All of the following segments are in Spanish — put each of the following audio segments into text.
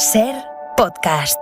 SER Podcast.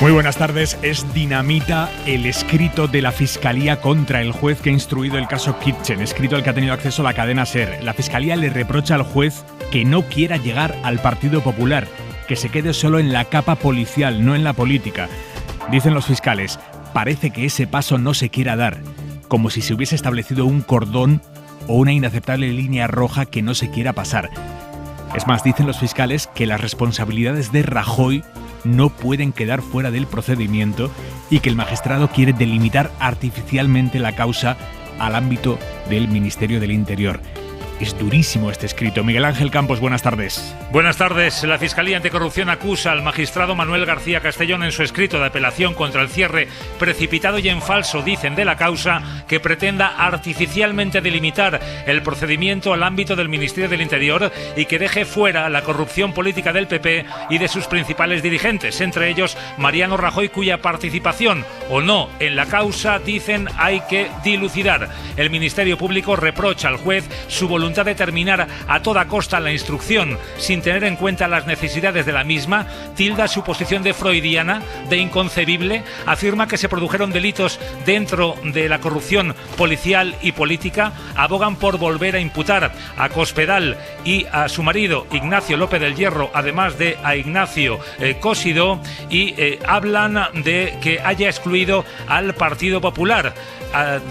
Muy buenas tardes. Es dinamita el escrito de la Fiscalía contra el juez que ha instruido el caso Kitchen, escrito al que ha tenido acceso la cadena SER. La Fiscalía le reprocha al juez que no quiera llegar al Partido Popular, que se quede solo en la capa policial, no en la política. Dicen los fiscales, parece que ese paso no se quiera dar, como si se hubiese establecido un cordón o una inaceptable línea roja que no se quiera pasar. Es más, dicen los fiscales que las responsabilidades de Rajoy no pueden quedar fuera del procedimiento y que el magistrado quiere delimitar artificialmente la causa al ámbito del Ministerio del Interior. Es durísimo este escrito. Miguel Ángel Campos, buenas tardes. Buenas tardes. La Fiscalía Anticorrupción acusa al magistrado Manuel García Castellón en su escrito de apelación contra el cierre precipitado y en falso, dicen, de la causa, que pretenda artificialmente delimitar el procedimiento al ámbito del Ministerio del Interior y que deje fuera la corrupción política del PP y de sus principales dirigentes, entre ellos Mariano Rajoy, cuya participación o no en la causa, dicen, hay que dilucidar. El Ministerio Público reprocha al juez su voluntad de terminar a toda costa la instrucción sin tener en cuenta las necesidades de la misma, tilda su posición de freudiana, de inconcebible, afirma que se produjeron delitos dentro de la corrupción policial y política, abogan por volver a imputar a Cospedal y a su marido Ignacio López del Hierro, además de a Ignacio Cosidó, y hablan de que haya excluido al Partido Popular,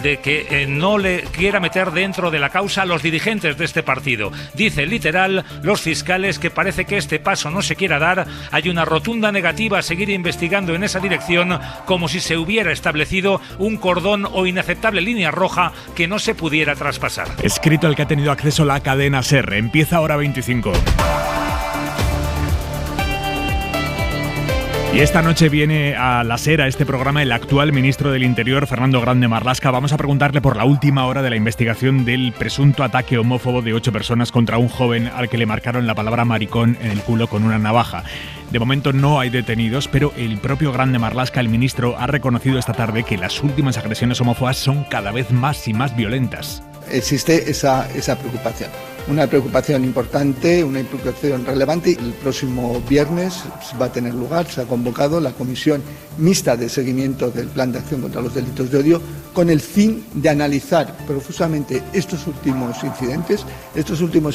de que no le quiera meter dentro de la causa a los dirigentes de este partido. Dice literal los fiscales que parece que este paso no se quiera dar, hay una rotunda negativa a seguir investigando en esa dirección, como si se hubiera establecido un cordón o inaceptable línea roja que no se pudiera traspasar. Escrito al que ha tenido acceso la cadena SER. Empieza Hora 25. Y esta noche viene a la SER, a este programa, el actual ministro del Interior, Fernando Grande Marlaska. Vamos a preguntarle por la última hora de la investigación del presunto ataque homófobo de 8 personas contra un joven al que le marcaron la palabra maricón en el culo con una navaja. De momento no hay detenidos, pero el propio Grande Marlaska, el ministro, ha reconocido esta tarde que las últimas agresiones homófobas son cada vez más y más violentas. Existe esa preocupación. Una preocupación importante, una preocupación relevante. El próximo viernes va a tener lugar, se ha convocado la Comisión Mixta de Seguimiento del Plan de Acción contra los Delitos de Odio con el fin de analizar profusamente estos últimos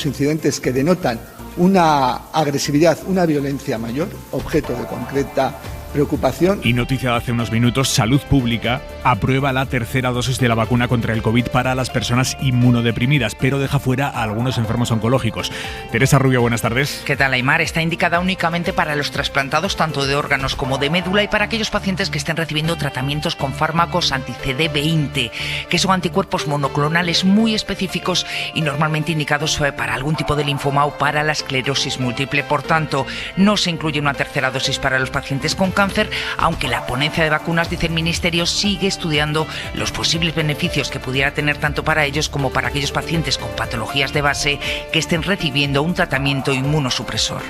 incidentes que denotan una agresividad, una violencia mayor, objeto de concreta preocupación. Y noticia de hace unos minutos, Salud Pública aprueba la tercera dosis de la vacuna contra el COVID para las personas inmunodeprimidas, pero deja fuera a algunos enfermos oncológicos. Teresa Rubio, buenas tardes. ¿Qué tal, Aymar? Está indicada únicamente para los trasplantados tanto de órganos como de médula y para aquellos pacientes que estén recibiendo tratamientos con fármacos anti-CD20, que son anticuerpos monoclonales muy específicos y normalmente indicados para algún tipo de linfoma o para la esclerosis múltiple. Por tanto, no se incluye una tercera dosis para los pacientes con cáncer, aunque la ponencia de vacunas, dice el Ministerio, sigue estudiando los posibles beneficios que pudiera tener tanto para ellos como para aquellos pacientes con patologías de base que estén recibiendo un tratamiento inmunosupresor.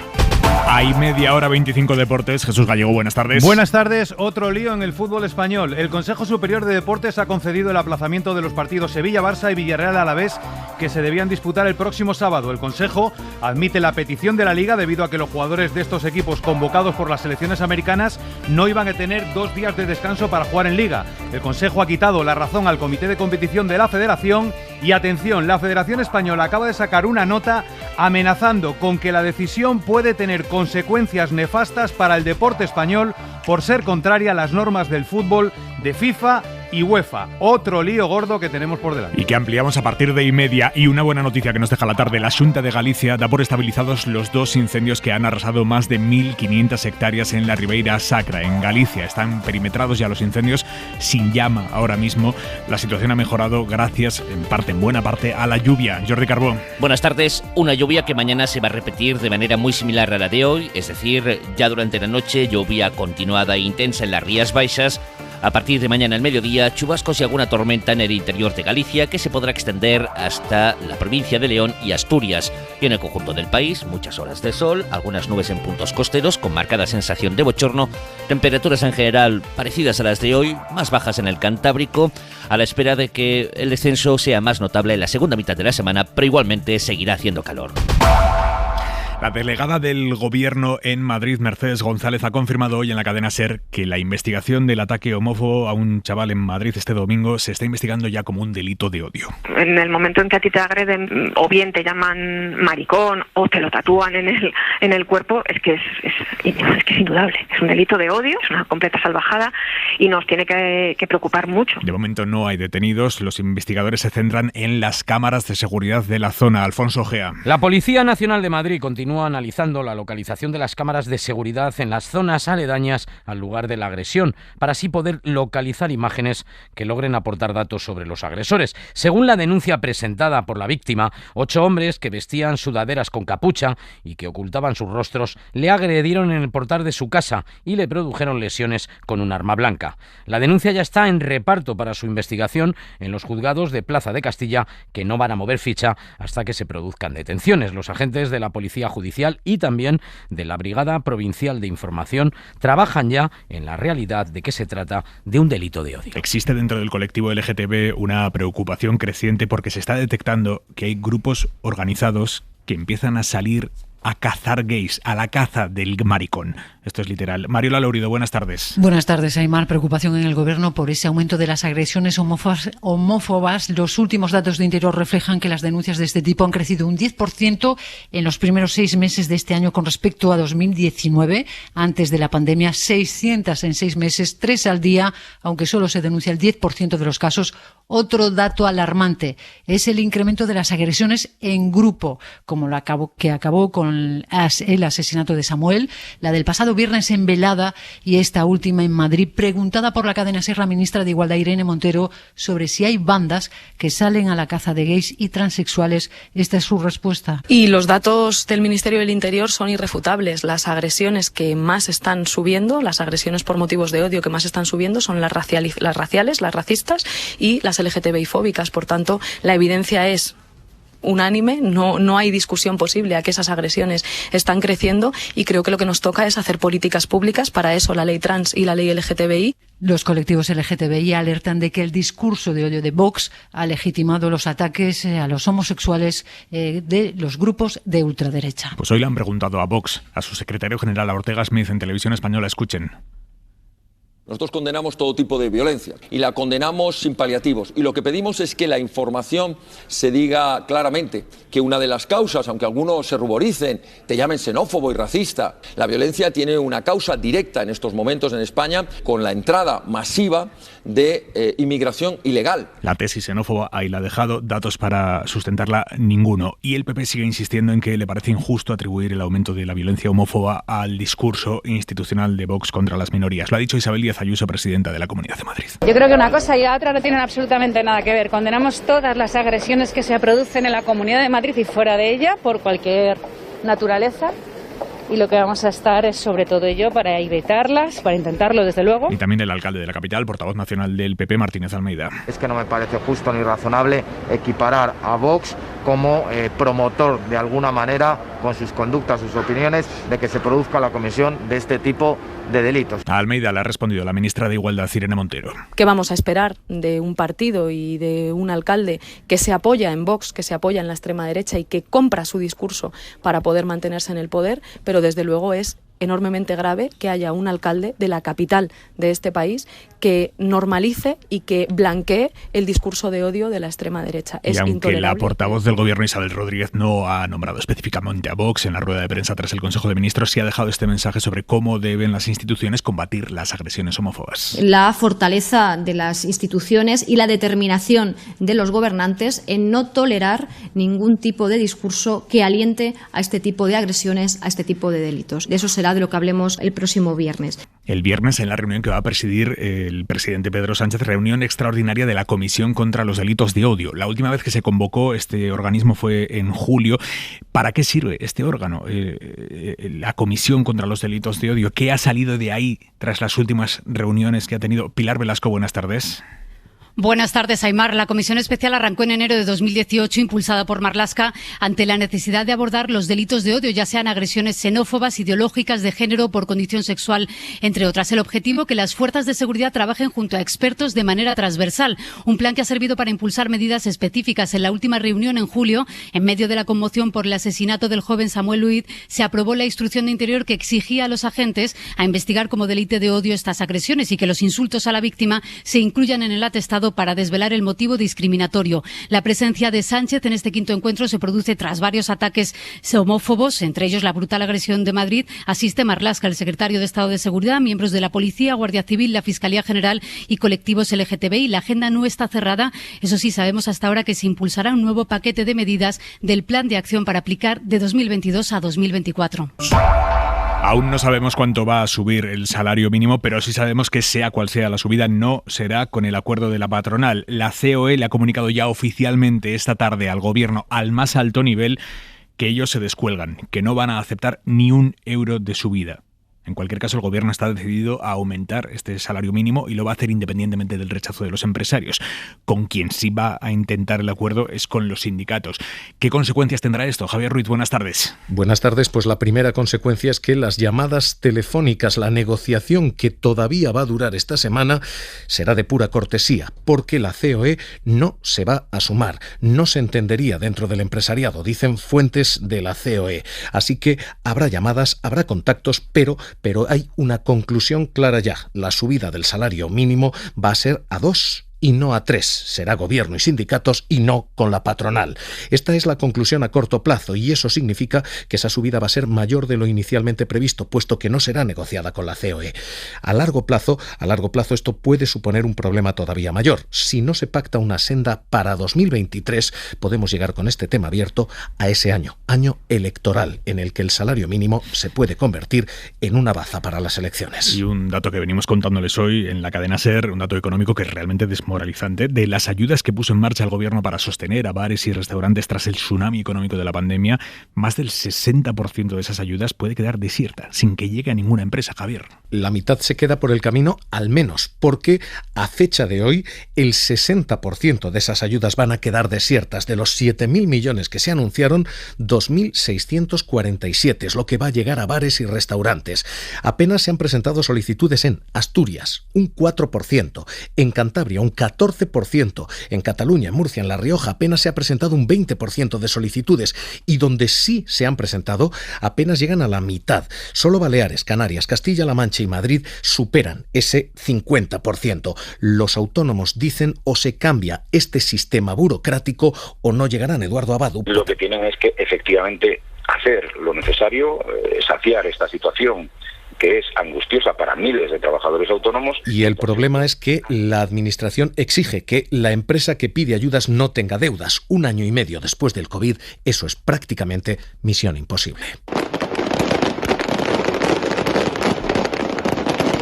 Hay media hora 25 deportes. Jesús Gallego, buenas tardes. Buenas tardes. Otro lío en el fútbol español. El Consejo Superior de Deportes ha concedido el aplazamiento de los partidos Sevilla-Barça y Villarreal-Alavés que se debían disputar el próximo sábado. El Consejo admite la petición de la Liga debido a que los jugadores de estos equipos convocados por las selecciones americanas no iban a tener 2 días de descanso para jugar en Liga. El Consejo ha quitado la razón al Comité de Competición de la Federación y, atención, la Federación Española acaba de sacar una nota amenazando con que la decisión puede tener consecuencias nefastas para el deporte español por ser contraria a las normas del fútbol de FIFA y UEFA. Otro lío gordo que tenemos por delante. Y que ampliamos a partir de 1:30. Y una buena noticia que nos deja la tarde. La Xunta de Galicia da por estabilizados los 2 incendios que han arrasado más de 1.500 hectáreas en la Ribeira Sacra, en Galicia. Están perimetrados ya los incendios, sin llama ahora mismo. La situación ha mejorado gracias, en buena parte, a la lluvia. Jordi Carbó. Buenas tardes. Una lluvia que mañana se va a repetir de manera muy similar a la de hoy, es decir, ya durante la noche, lluvia continuada e intensa en las Rías Baixas, A partir de mañana al mediodía, chubascos y alguna tormenta en el interior de Galicia que se podrá extender hasta la provincia de León y Asturias. Y en el conjunto del país, muchas horas de sol, algunas nubes en puntos costeros con marcada sensación de bochorno, temperaturas en general parecidas a las de hoy, más bajas en el Cantábrico, a la espera de que el descenso sea más notable en la segunda mitad de la semana, pero igualmente seguirá haciendo calor. La delegada del Gobierno en Madrid, Mercedes González, ha confirmado hoy en la cadena SER que la investigación del ataque homófobo a un chaval en Madrid este domingo se está investigando ya como un delito de odio. En el momento en que a ti te agreden, o bien te llaman maricón o te lo tatúan en el cuerpo, es que es indudable. Es un delito de odio, es una completa salvajada y nos tiene que preocupar mucho. De momento no hay detenidos. Los investigadores se centran en las cámaras de seguridad de la zona. Alfonso Gea. La Policía Nacional de Madrid continúa analizando la localización de las cámaras de seguridad en las zonas aledañas al lugar de la agresión, para así poder localizar imágenes que logren aportar datos sobre los agresores. Según la denuncia presentada por la víctima, 8 hombres que vestían sudaderas con capucha y que ocultaban sus rostros le agredieron en el portal de su casa y le produjeron lesiones con un arma blanca. La denuncia ya está en reparto para su investigación en los juzgados de Plaza de Castilla, que no van a mover ficha hasta que se produzcan detenciones. Los agentes de la Policía Judicial y también de la Brigada Provincial de Información trabajan ya en la realidad de que se trata de un delito de odio. Existe dentro del colectivo LGTB una preocupación creciente porque se está detectando que hay grupos organizados que empiezan a salir a cazar gays, a la caza del maricón. Esto es literal. Mariola Lourido, buenas tardes. Buenas tardes, Aymar. Preocupación en el Gobierno por ese aumento de las agresiones homófobas. Los últimos datos de Interior reflejan que las denuncias de este tipo han crecido un 10% en los primeros 6 meses de este año con respecto a 2019. Antes de la pandemia, 600 en 6 meses, 3 al día, aunque solo se denuncia el 10% de los casos. Otro dato alarmante es el incremento de las agresiones en grupo, como que acabó con el asesinato de Samuel, la del pasado viernes en Velada y esta última en Madrid. Preguntada por la cadena SER, la ministra de Igualdad, Irene Montero, sobre si hay bandas que salen a la caza de gays y transexuales, esta es su respuesta. Y los datos del Ministerio del Interior son irrefutables. Las agresiones que más están subiendo, las agresiones por motivos de odio que más están subiendo son las raciales, las racistas y las LGTBI fóbicas. Por tanto, la evidencia es unánime, no hay discusión posible a que esas agresiones están creciendo y creo que lo que nos toca es hacer políticas públicas, para eso la ley trans y la ley LGTBI. Los colectivos LGTBI alertan de que el discurso de odio de Vox ha legitimado los ataques a los homosexuales de los grupos de ultraderecha. Pues hoy le han preguntado a Vox, a su secretario general, a Ortega Smith, en Televisión Española. Escuchen. Nosotros condenamos todo tipo de violencia y la condenamos sin paliativos. Y lo que pedimos es que la información se diga claramente que una de las causas, aunque algunos se ruboricen, te llamen xenófobo y racista, la violencia tiene una causa directa en estos momentos en España con la entrada masiva de inmigración ilegal. La tesis xenófoba ahí la ha dejado, datos para sustentarla ninguno. Y el PP sigue insistiendo en que le parece injusto atribuir el aumento de la violencia homófoba al discurso institucional de Vox contra las minorías. Lo ha dicho Isabel Díaz Ayuso, presidenta de la Comunidad de Madrid. Yo creo que una cosa y la otra no tienen absolutamente nada que ver. Condenamos todas las agresiones que se producen en la Comunidad de Madrid y fuera de ella por cualquier naturaleza. Y lo que vamos a estar es sobre todo ello para evitarlas, para intentarlo desde luego. Y también el alcalde de la capital, portavoz nacional del PP, Martínez Almeida. Es que no me parece justo ni razonable equiparar a Vox como promotor de alguna manera, con sus conductas, sus opiniones, de que se produzca la comisión de este tipo de delitos. A Almeida le ha respondido la ministra de Igualdad, Irene Montero. ¿Qué vamos a esperar de un partido y de un alcalde que se apoya en Vox, que se apoya en la extrema derecha y que compra su discurso para poder mantenerse en el poder? Pero desde luego es enormemente grave que haya un alcalde de la capital de este país que normalice y que blanquee el discurso de odio de la extrema derecha. Es aunque intolerable. La portavoz del Gobierno, Isabel Rodríguez, no ha nombrado específicamente a Vox en la rueda de prensa tras el Consejo de Ministros, sí ha dejado este mensaje sobre cómo deben las instituciones combatir las agresiones homófobas. La fortaleza de las instituciones y la determinación de los gobernantes en no tolerar ningún tipo de discurso que aliente a este tipo de agresiones, a este tipo de delitos. De eso se dependerá de lo que hablemos el próximo viernes. El viernes, en la reunión que va a presidir el presidente Pedro Sánchez, reunión extraordinaria de la Comisión contra los Delitos de Odio. La última vez que se convocó este organismo fue en julio. ¿Para qué sirve este órgano? La Comisión contra los Delitos de Odio. ¿Qué ha salido de ahí tras las últimas reuniones que ha tenido? Pilar Velasco, buenas tardes. Buenas tardes, Aimar. La Comisión Especial arrancó en enero de 2018, impulsada por Marlaska, ante la necesidad de abordar los delitos de odio, ya sean agresiones xenófobas, ideológicas, de género, por condición sexual, entre otras. El objetivo, que las fuerzas de seguridad trabajen junto a expertos de manera transversal. Un plan que ha servido para impulsar medidas específicas. En la última reunión, en julio, en medio de la conmoción por el asesinato del joven Samuel Luid, se aprobó la instrucción de Interior que exigía a los agentes a investigar como delito de odio estas agresiones y que los insultos a la víctima se incluyan en el atestado para desvelar el motivo discriminatorio. La presencia de Sánchez en este quinto encuentro se produce tras varios ataques homófobos, entre ellos la brutal agresión de Madrid. Asiste Marlaska, el secretario de Estado de Seguridad, miembros de la Policía, Guardia Civil, la Fiscalía General y colectivos LGTBI. La agenda no está cerrada. Eso sí, sabemos hasta ahora que se impulsará un nuevo paquete de medidas del Plan de Acción para aplicar de 2022 a 2024. Aún no sabemos cuánto va a subir el salario mínimo, pero sí sabemos que sea cual sea la subida, no será con el acuerdo de la patronal. La COE le ha comunicado ya oficialmente esta tarde al Gobierno, al más alto nivel, que ellos se descuelgan, que no van a aceptar ni un euro de subida. En cualquier caso, el Gobierno está decidido a aumentar este salario mínimo y lo va a hacer independientemente del rechazo de los empresarios. Con quien sí va a intentar el acuerdo es con los sindicatos. ¿Qué consecuencias tendrá esto? Javier Ruiz, buenas tardes. Buenas tardes. Pues la primera consecuencia es que las llamadas telefónicas, la negociación que todavía va a durar esta semana, será de pura cortesía, porque la COE no se va a sumar. No se entendería dentro del empresariado, dicen fuentes de la COE. Así que habrá llamadas, habrá contactos, pero hay una conclusión clara ya. La subida del salario mínimo va a ser a 2 y no a 3. Será Gobierno y sindicatos y no con la patronal. Esta es la conclusión a corto plazo y eso significa que esa subida va a ser mayor de lo inicialmente previsto, puesto que no será negociada con la COE. A largo plazo esto puede suponer un problema todavía mayor. Si no se pacta una senda para 2023, podemos llegar con este tema abierto a ese año electoral, en el que el salario mínimo se puede convertir en una baza para las elecciones. Y un dato que venimos contándoles hoy en la cadena SER, un dato económico que realmente desmoralizante, de las ayudas que puso en marcha el Gobierno para sostener a bares y restaurantes tras el tsunami económico de la pandemia, más del 60% de esas ayudas puede quedar desierta, sin que llegue a ninguna empresa, Javier. La mitad se queda por el camino, al menos, porque a fecha de hoy el 60% de esas ayudas van a quedar desiertas. De los 7.000 millones que se anunciaron, 2.647 es lo que va a llegar a bares y restaurantes. Apenas se han presentado solicitudes en Asturias, un 4%, en Cantabria un 14%, en Cataluña, en Murcia, en La Rioja apenas se ha presentado un 20% de solicitudes y donde sí se han presentado apenas llegan a la mitad. Solo Baleares, Canarias, Castilla-La Mancha y Madrid superan ese 50%. Los autónomos dicen o se cambia este sistema burocrático o no llegarán. Eduardo Abadu. Lo que tienen es que efectivamente hacer lo necesario, saciar esta situación que es angustiosa para miles de trabajadores autónomos. Y el problema es que la Administración exige que la empresa que pide ayudas no tenga deudas. 1 año y medio después del COVID, eso es prácticamente misión imposible.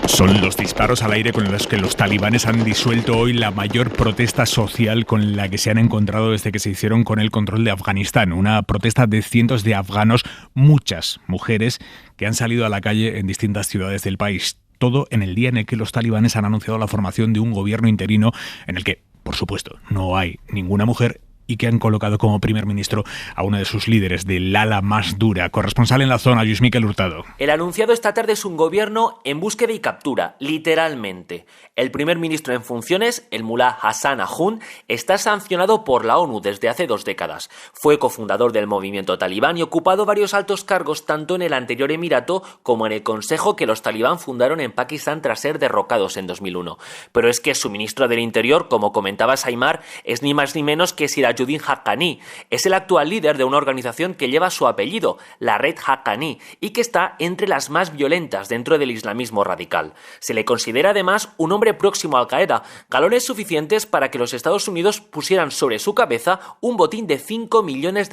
Son los disparos al aire con los que los talibanes han disuelto hoy la mayor protesta social con la que se han encontrado desde que se hicieron con el control de Afganistán. Una protesta de cientos de afganos, muchas mujeres, que han salido a la calle en distintas ciudades del país. Todo en el día en el que los talibanes han anunciado la formación de un gobierno interino en el que, por supuesto, no hay ninguna mujer y que han colocado como primer ministro a uno de sus líderes del ala más dura. Corresponsal en la zona, Luis Miquel Hurtado. El anunciado esta tarde es un gobierno en búsqueda y captura, literalmente. El primer ministro en funciones, el mulá Hassan Ahund, está sancionado por la ONU desde hace 2 décadas. Fue cofundador del movimiento talibán y ocupado varios altos cargos tanto en el anterior emirato como en el consejo que los talibán fundaron en Pakistán tras ser derrocados en 2001. Pero es que su ministro del Interior, como comentaba Aimar, es ni más ni menos que Siraj Sirajuddin Haqqani. Es el actual líder de una organización que lleva su apellido, la Red Haqqani, y que está entre las más violentas dentro del islamismo radical. Se le considera además un hombre próximo a Al-Qaeda, galones suficientes para que los Estados Unidos pusieran sobre su cabeza un botín de $5 millones.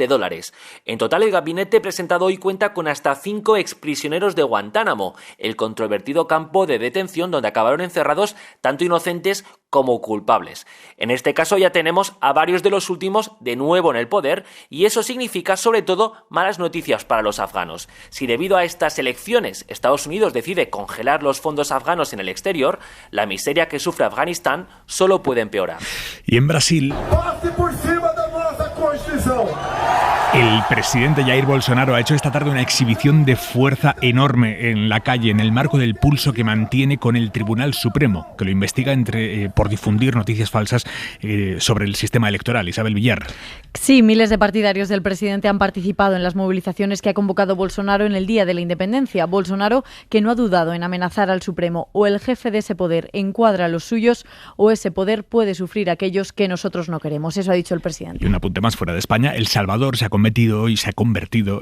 En total, el gabinete presentado hoy cuenta con hasta 5 exprisioneros de Guantánamo, el controvertido campo de detención donde acabaron encerrados tanto inocentes como culpables. En este caso ya tenemos a varios de los últimos de nuevo en el poder, y eso significa sobre todo malas noticias para los afganos. Si debido a estas elecciones Estados Unidos decide congelar los fondos afganos en el exterior, la miseria que sufre Afganistán solo puede empeorar. Y en Brasil, el presidente Jair Bolsonaro ha hecho esta tarde una exhibición de fuerza enorme en la calle, en el marco del pulso que mantiene con el Tribunal Supremo, que lo investiga por difundir noticias falsas sobre el sistema electoral. Isabel Villar. Sí, miles de partidarios del presidente han participado en las movilizaciones que ha convocado Bolsonaro en el Día de la Independencia. Bolsonaro, que no ha dudado en amenazar al Supremo: o el jefe de ese poder encuadra a los suyos, o ese poder puede sufrir a aquellos que nosotros no queremos. Eso ha dicho el presidente. Y un apunte más fuera de España: El Salvador se ha convertido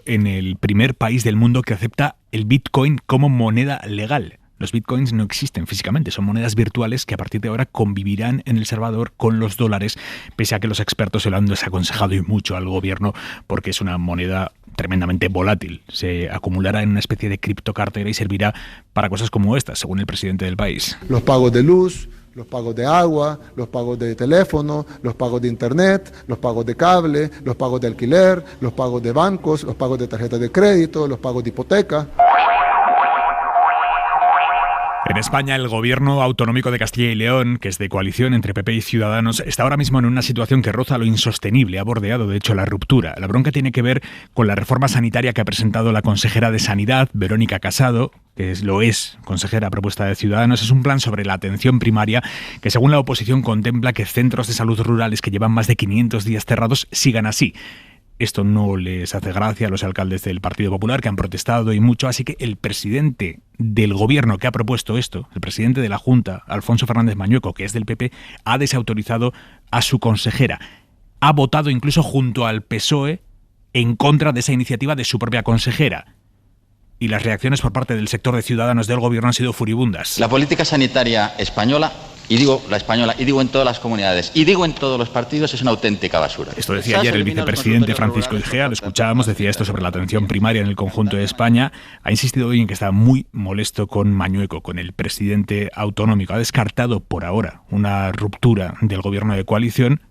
en el primer país del mundo que acepta el Bitcoin como moneda legal. Los bitcoins no existen físicamente, son monedas virtuales que a partir de ahora convivirán en El Salvador con los dólares, pese a que los expertos se lo han desaconsejado y mucho al gobierno porque es una moneda tremendamente volátil. Se acumulará en una especie de criptocartera y servirá para cosas como estas, según el presidente del país. Los pagos de luz, los pagos de agua, los pagos de teléfono, los pagos de internet, los pagos de cable, los pagos de alquiler, los pagos de bancos, los pagos de tarjetas de crédito, los pagos de hipoteca. En España, el gobierno autonómico de Castilla y León, que es de coalición entre PP y Ciudadanos, está ahora mismo en una situación que roza lo insostenible. Ha bordeado, de hecho, la ruptura. La bronca tiene que ver con la reforma sanitaria que ha presentado la consejera de Sanidad, Verónica Casado, que lo es consejera propuesta de Ciudadanos. Es un plan sobre la atención primaria que, según la oposición, contempla que centros de salud rurales que llevan más de 500 días cerrados sigan así. Esto no les hace gracia a los alcaldes del Partido Popular, que han protestado y mucho, así que el presidente del gobierno que ha propuesto esto, el presidente de la Junta, Alfonso Fernández Mañueco, que es del PP, ha desautorizado a su consejera. Ha votado incluso junto al PSOE en contra de esa iniciativa de su propia consejera. Y las reacciones por parte del sector de Ciudadanos del gobierno han sido furibundas. La política sanitaria española, y digo la española, y digo en todas las comunidades, y digo en todos los partidos, es una auténtica basura. Esto decía ayer el vicepresidente Francisco Igea, lo escuchábamos, decía esto sobre la atención primaria en el conjunto de España. Ha insistido hoy en que está muy molesto con Mañueco, con el presidente autonómico. Ha descartado por ahora una ruptura del gobierno de coalición,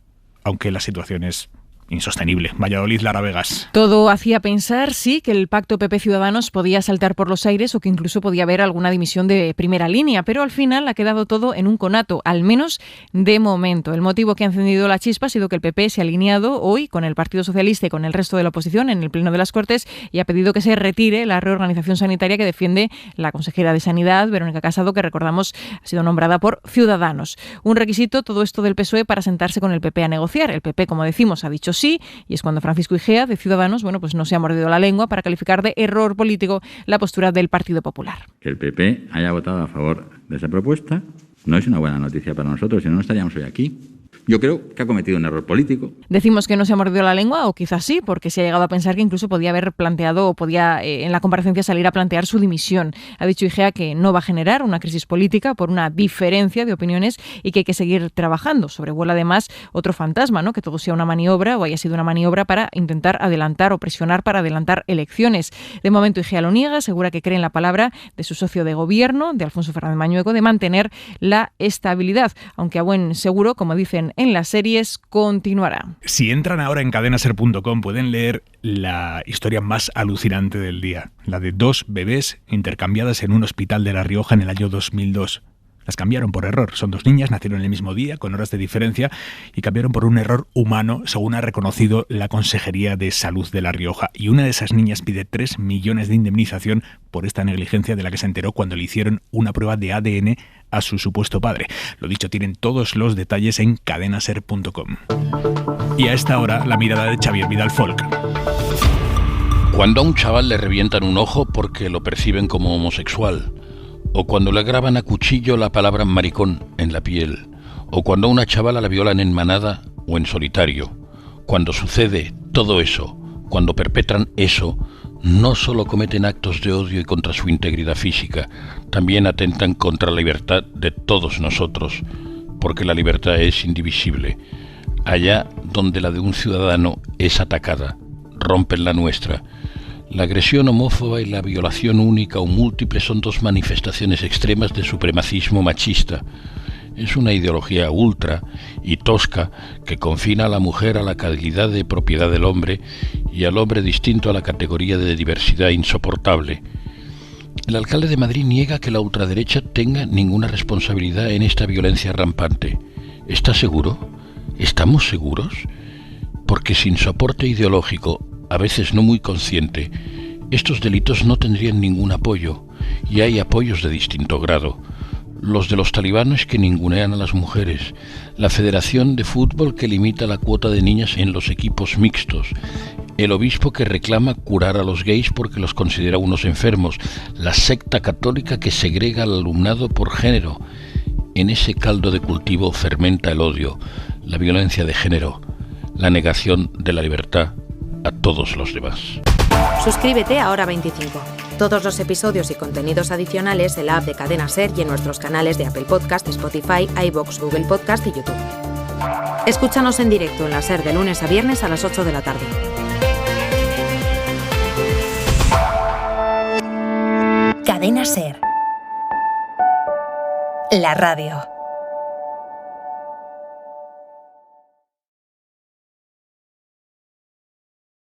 aunque la situación es insostenible. Valladolid, Lara Vegas. Todo hacía pensar, sí, que el pacto PP-Ciudadanos podía saltar por los aires o que incluso podía haber alguna dimisión de primera línea, pero al final ha quedado todo en un conato, al menos de momento. El motivo que ha encendido la chispa ha sido que el PP se ha alineado hoy con el Partido Socialista y con el resto de la oposición en el Pleno de las Cortes y ha pedido que se retire la reorganización sanitaria que defiende la consejera de Sanidad, Verónica Casado, que recordamos ha sido nombrada por Ciudadanos. Un requisito, todo esto del PSOE, para sentarse con el PP a negociar. El PP, como decimos, ha dicho sí, y es cuando Francisco Igea, de Ciudadanos, pues no se ha mordido la lengua para calificar de error político la postura del Partido Popular. Que el PP haya votado a favor de esa propuesta no es una buena noticia para nosotros, si no, no estaríamos hoy aquí. Yo creo que ha cometido un error político. Decimos que no se ha mordido la lengua, o quizás sí, porque se ha llegado a pensar que incluso podía haber planteado o podía en la comparecencia salir a plantear su dimisión. Ha dicho Igea que no va a generar una crisis política por una diferencia de opiniones y que hay que seguir trabajando. Sobrevuela además otro fantasma, ¿no? Que todo sea una maniobra o haya sido una maniobra para intentar adelantar o presionar para adelantar elecciones. De momento Igea lo niega, asegura que cree en la palabra de su socio de gobierno, de Alfonso Fernández Mañueco, de mantener la estabilidad, aunque a buen seguro, como dicen en las series, continuará. Si entran ahora en cadenaser.com pueden leer la historia más alucinante del día, la de 2 bebés intercambiadas en un hospital de La Rioja en el año 2002. Las cambiaron por error. Son 2 niñas, nacieron el mismo día, con horas de diferencia, y cambiaron por un error humano, según ha reconocido la Consejería de Salud de La Rioja. Y una de esas niñas pide 3 millones de indemnización por esta negligencia de la que se enteró cuando le hicieron una prueba de ADN a su supuesto padre. Lo dicho, tienen todos los detalles en cadenaser.com. Y a esta hora, la mirada de Xavier Vidal Folk. Cuando a un chaval le revientan un ojo porque lo perciben como homosexual, o cuando le graban a cuchillo la palabra maricón en la piel, o cuando a una chavala la violan en manada o en solitario, Cuando sucede todo eso, cuando perpetran eso, no solo cometen actos de odio y contra su integridad física, también atentan contra la libertad de todos nosotros, porque la libertad es indivisible. Allá donde la de un ciudadano es atacada, rompen la nuestra. La agresión homófoba y la violación única o múltiple son dos manifestaciones extremas de supremacismo machista. Es una ideología ultra y tosca que confina a la mujer a la calidad de propiedad del hombre y al hombre distinto a la categoría de diversidad insoportable. El alcalde de Madrid niega que la ultraderecha tenga ninguna responsabilidad en esta violencia rampante. ¿Está seguro? ¿Estamos seguros? Porque sin soporte ideológico, a veces no muy consciente, estos delitos no tendrían ningún apoyo, y hay apoyos de distinto grado. Los de los talibanes que ningunean a las mujeres, la Federación de Fútbol que limita la cuota de niñas en los equipos mixtos, el obispo que reclama curar a los gays porque los considera unos enfermos, la secta católica que segrega al alumnado por género. En ese caldo de cultivo fermenta el odio, la violencia de género, la negación de la libertad a todos los demás. Suscríbete a Hora 25. Todos los episodios y contenidos adicionales en la app de Cadena SER y en nuestros canales de Apple Podcast, Spotify, iVoox, Google Podcast y YouTube. Escúchanos en directo en la SER de lunes a viernes a las 8 de la tarde. Cadena SER. La radio.